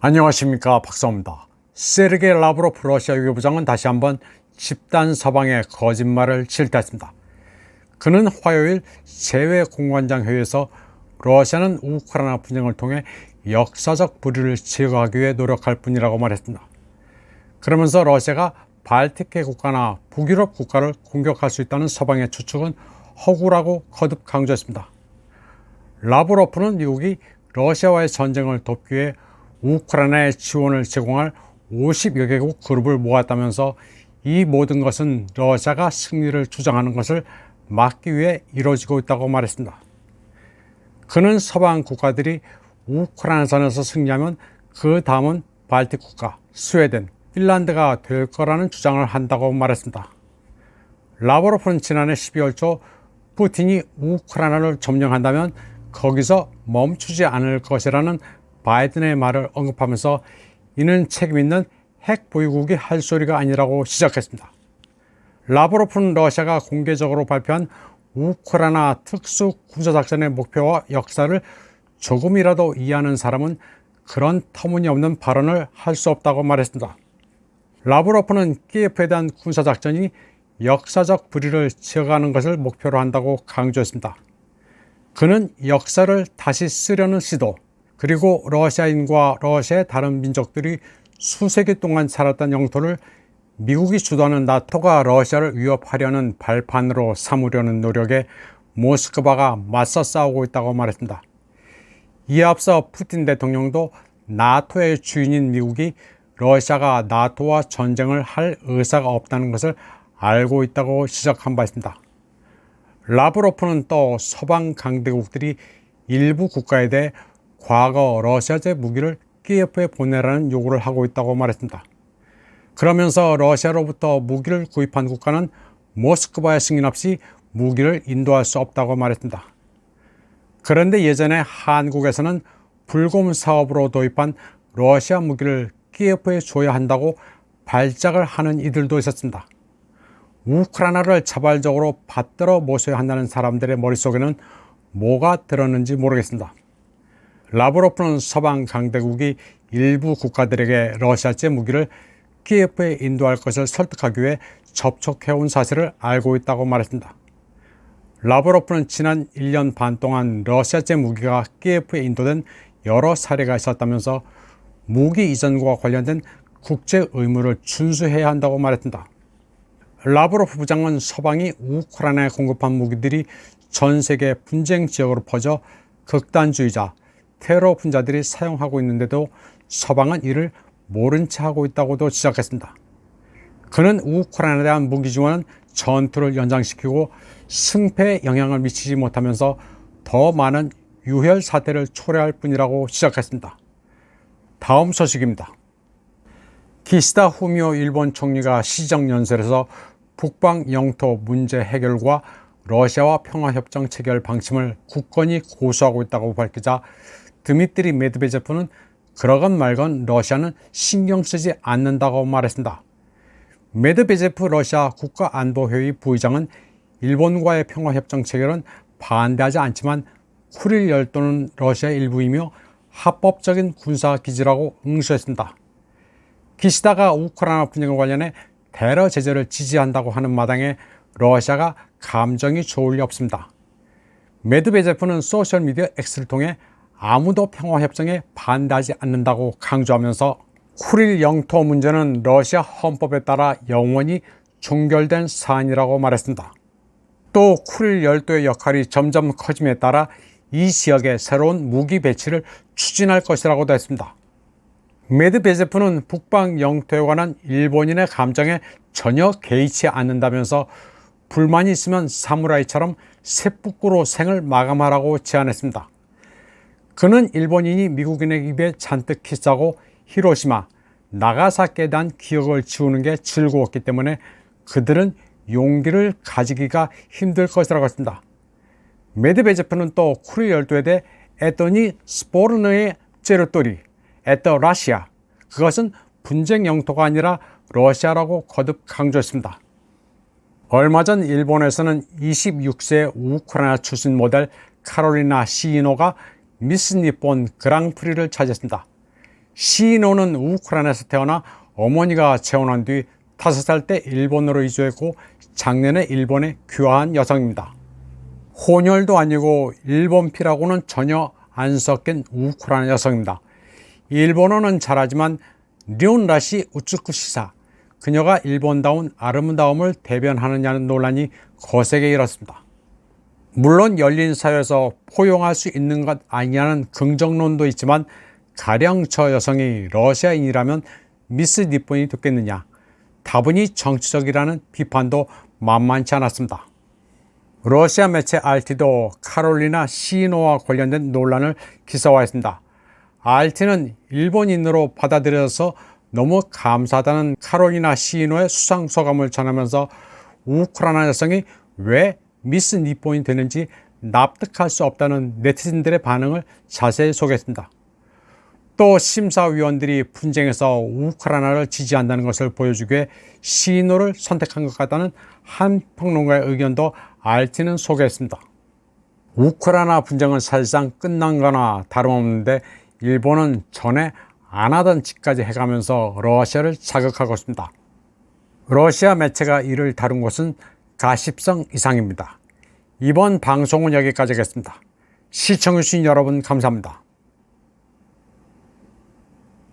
안녕하십니까, 박사입니다. 세르게이 라브로프 러시아 외교부장은 다시 한번 집단 서방의 거짓말을 질타했습니다. 그는 화요일 재외공관장 회의에서 러시아는 우크라이나 분쟁을 통해 역사적 불의를 제거하기 위해 노력할 뿐이라고 말했습니다. 그러면서 러시아가 발틱해 국가나 북유럽 국가를 공격할 수 있다는 서방의 추측은 허구라고 거듭 강조했습니다. 라브로프는 미국이 러시아와의 전쟁을 돕기 위해 우크라이나에 지원을 제공할 50여 개국 그룹을 모았다면서 이 모든 것은 러시아가 승리를 주장하는 것을 막기 위해 이루어지고 있다고 말했습니다. 그는 서방 국가들이 우크라이나전에서 승리하면 그 다음은 발틱 국가, 스웨덴, 핀란드가 될 거라는 주장을 한다고 말했습니다. 라브로프는 지난해 12월 초 푸틴이 우크라이나를 점령한다면 거기서 멈추지 않을 것이라는 바이든의 말을 언급하면서 이는 책임있는 핵 보유국이 할 소리가 아니라고 지적했습니다. 라브로프는 러시아가 공개적으로 발표한 우크라이나 특수 군사작전의 목표와 역사를 조금이라도 이해하는 사람은 그런 터무니없는 발언을 할 수 없다고 말했습니다. 라브로프는 키예프에 대한 군사작전이 역사적 불의를 제거하는 것을 목표로 한다고 강조했습니다. 그는 역사를 다시 쓰려는 시도, 그리고 러시아인과 러시아의 다른 민족들이 수세기 동안 살았던 영토를 미국이 주도하는 나토가 러시아를 위협하려는 발판으로 삼으려는 노력에 모스크바가 맞서 싸우고 있다고 말했습니다. 이에 앞서 푸틴 대통령도 나토의 주인인 미국이 러시아가 나토와 전쟁을 할 의사가 없다는 것을 알고 있다고 지적한 바 있습니다. 라브로프는 또 서방 강대국들이 일부 국가에 대해 과거 러시아제 무기를 키예프에 보내라는 요구를 하고 있다고 말했습니다. 그러면서 러시아로부터 무기를 구입한 국가는 모스크바의 승인 없이 무기를 인도할 수 없다고 말했습니다. 그런데 예전에 한국에서는 불곰 사업으로 도입한 러시아 무기를 키예프에 줘야 한다고 발작을 하는 이들도 있었습니다. 우크라이나를 자발적으로 받들어 모셔야 한다는 사람들의 머릿속에는 뭐가 들었는지 모르겠습니다. 라브로프는 서방 강대국이 일부 국가들에게 러시아제 무기를 키예프에 인도할 것을 설득하기 위해 접촉해온 사실을 알고 있다고 말했습니다. 라브로프는 지난 1년 반 동안 러시아제 무기가 키예프에 인도된 여러 사례가 있었다면서 무기 이전과 관련된 국제 의무를 준수해야 한다고 말했습니다. 라브로프 부장은 서방이 우크라이나에 공급한 무기들이 전 세계 분쟁 지역으로 퍼져 극단주의자, 테러 분자들이 사용하고 있는데도 서방은 이를 모른 채 하고 있다고도 지적했습니다. 그는 우크라이나에 대한 무기 지원은 전투를 연장시키고 승패에 영향을 미치지 못하면서 더 많은 유혈 사태를 초래할 뿐이라고 지적했습니다. 다음 소식입니다. 기시다 후미오 일본 총리가 시정연설에서 북방 영토 문제 해결과 러시아와 평화협정 체결 방침을 굳건히 고수하고 있다고 밝히자 드미트리 메드베제프는 그러건 말건 러시아는 신경 쓰지 않는다고 말했습니다. 메드베제프 러시아 국가안보회의 부의장은 일본과의 평화협정 체결은 반대하지 않지만 쿠릴 열도는 러시아의 일부이며 합법적인 군사기지라고 응수했습니다. 기시다가 우크라이나 분쟁과 관련해 테러 제재를 지지한다고 하는 마당에 러시아가 감정이 좋을 리 없습니다. 메드베제프는 소셜미디어 X를 통해 아무도 평화협정에 반대하지 않는다고 강조하면서 쿠릴 영토 문제는 러시아 헌법에 따라 영원히 종결된 사안이라고 말했습니다. 또 쿠릴 열도의 역할이 점점 커짐에 따라 이 지역에 새로운 무기 배치를 추진할 것이라고도 했습니다. 메드베제프는 북방 영토에 관한 일본인의 감정에 전혀 개의치 않는다면서 불만이 있으면 사무라이처럼 세부꾸로 생을 마감하라고 제안했습니다. 그는 일본인이 미국인의 입에 잔뜩 키스하고 히로시마, 나가사키에 대한 기억을 지우는 게 즐거웠기 때문에 그들은 용기를 가지기가 힘들 것이라고 했습니다. 메드베제프는 또 쿠릴 열도에 대해 에토니 스포르느의 제르토리, 에토 라시아, 그것은 분쟁 영토가 아니라 러시아라고 거듭 강조했습니다. 얼마 전 일본에서는 26세 우크라이나 출신 모델 카롤리나 시이노가 미스 니폰 그랑프리를 차지했습니다. 시노는 우크라이나에서 태어나 어머니가 재혼한 뒤 5살 때 일본으로 이주했고 작년에 일본에 귀화한 여성입니다. 혼혈도 아니고 일본 피라고는 전혀 안 섞인 우크라이나 여성입니다. 일본어는 잘하지만 류라시 우츠쿠시사, 그녀가 일본다운 아름다움을 대변하느냐는 논란이 거세게 일었습니다. 물론 열린 사회에서 포용할 수 있는 것 아니냐는 긍정론도 있지만 가령 저 여성이 러시아인이라면 미스 니폰이 됐겠느냐, 다분히 정치적이라는 비판도 만만치 않았습니다. 러시아 매체 RT도 카롤리나 시노와 관련된 논란을 기사화했습니다. RT는 일본인으로 받아들여서 너무 감사하다는 카롤리나 시노의 수상 소감을 전하면서 우크라이나 여성이 왜 미스 니폰이 되는지 납득할 수 없다는 네티즌들의 반응을 자세히 소개했습니다. 또 심사위원들이 분쟁에서 우크라이나를 지지한다는 것을 보여주기 위해 시노를 선택한 것 같다는 한 평론가의 의견도 RT는 소개했습니다. 우크라이나 분쟁은 사실상 끝난 거나 다름없는데 일본은 전에 안 하던 짓까지 해가면서 러시아를 자극하고 있습니다. 러시아 매체가 이를 다룬 것은 가십성 이상입니다. 이번 방송은 여기까지 하겠습니다. 시청해주신 여러분 감사합니다.